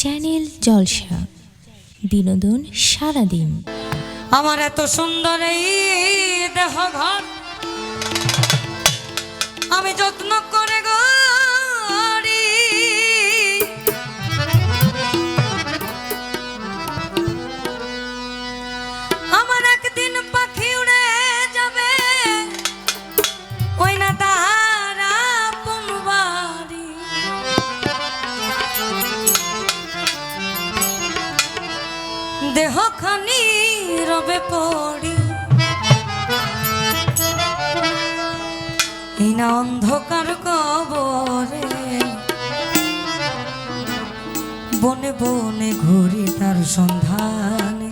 Channel জলসা বিনোদন সারাদিন। আমার এত সুন্দর এই দেহ ঘর আমি যত্ন করে গড়ি, আমার একদিন পাখি উড়ে যাবে ওই না তাহার আপন বাড়ি। দেহখানি রবে পড়ি এই না অন্ধকার কবরে, বনে বনে ঘুরি তার সন্ধানে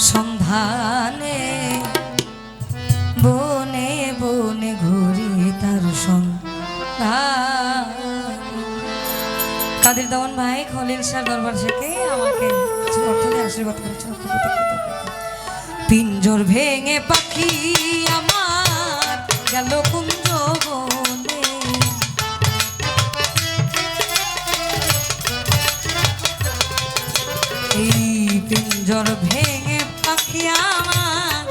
সন্ধানে, বনে বনে ঘুরি তার সন্ধানে। কাদের দমন ভাই খলিল শাহ দরবার থেকে আমাকে অর্থ দিয়ে আশীর্বাদ করেছেন। পিঞ্জর ভেঙে পাখি আমার গেল কুঞ্জ বনে, এই পিঞ্জর ভেঙে পাখি আমার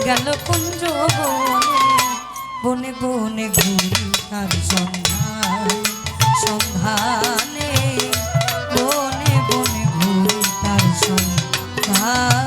গেল কুঞ্জ বনে, বনে বনে ঘুরি তার সন্ধানে সন্ধানে, বনে বনে ঘুরি তার সন্ধানে।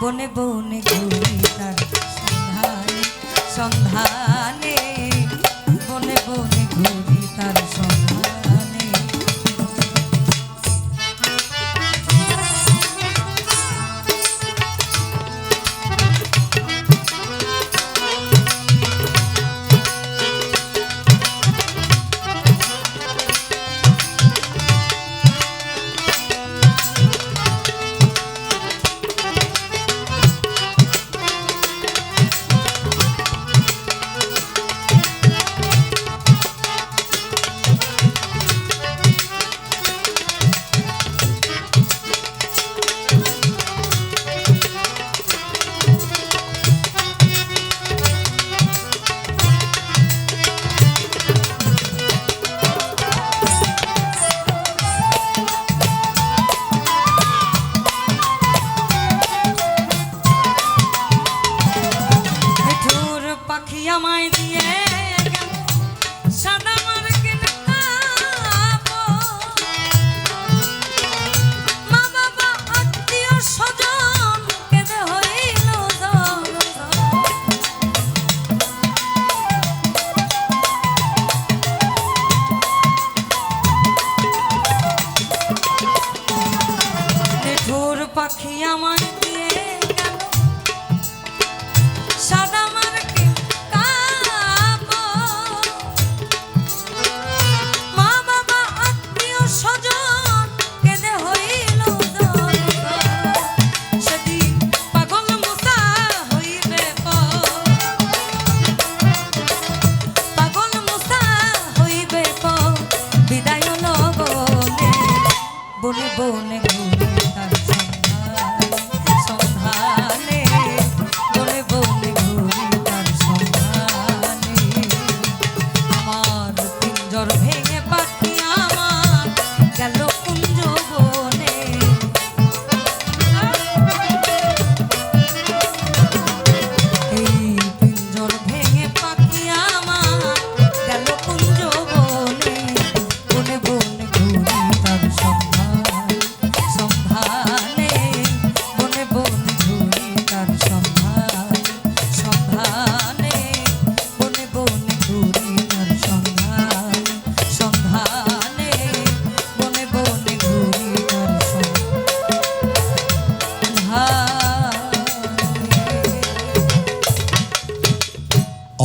বনে বনে ঘুরি তার সন্ধানে সন্ধানে, বনে বনে ঘুরি তার সন্ধানে। আমায় দিয়ে গেল সাদা মার্কিন কাপড়, মা বাবা আত্মীয় স্বজন কেঁদে হইল নিঠুর পাখি আমায় দিয়ে গেল সাদা মার্কিন বনে বনে ঘুরি তার সন্ধানে, বনে বনে ঘুরি তার সন্ধানে। আমার পিঞ্জর ভেঙে পাখি আমার গেল কুঞ্জ বনে, এই পিঞ্জর ভেঙে পাখি আমার গেল কুঞ্জ বনে, বনে বনে ঘুরি তার সন্ধানে সন্ধানে, বনে বনে ঘুরি তার সন্ধানে সন্ধানে, বনে বনে ঘুরি তার সন্ধানে সন্ধানে, বনে বনে ঘুরি তার সন্ধানে।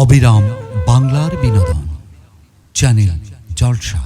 অবিরাম বাংলার বিনোদন চ্যানেল জলসা।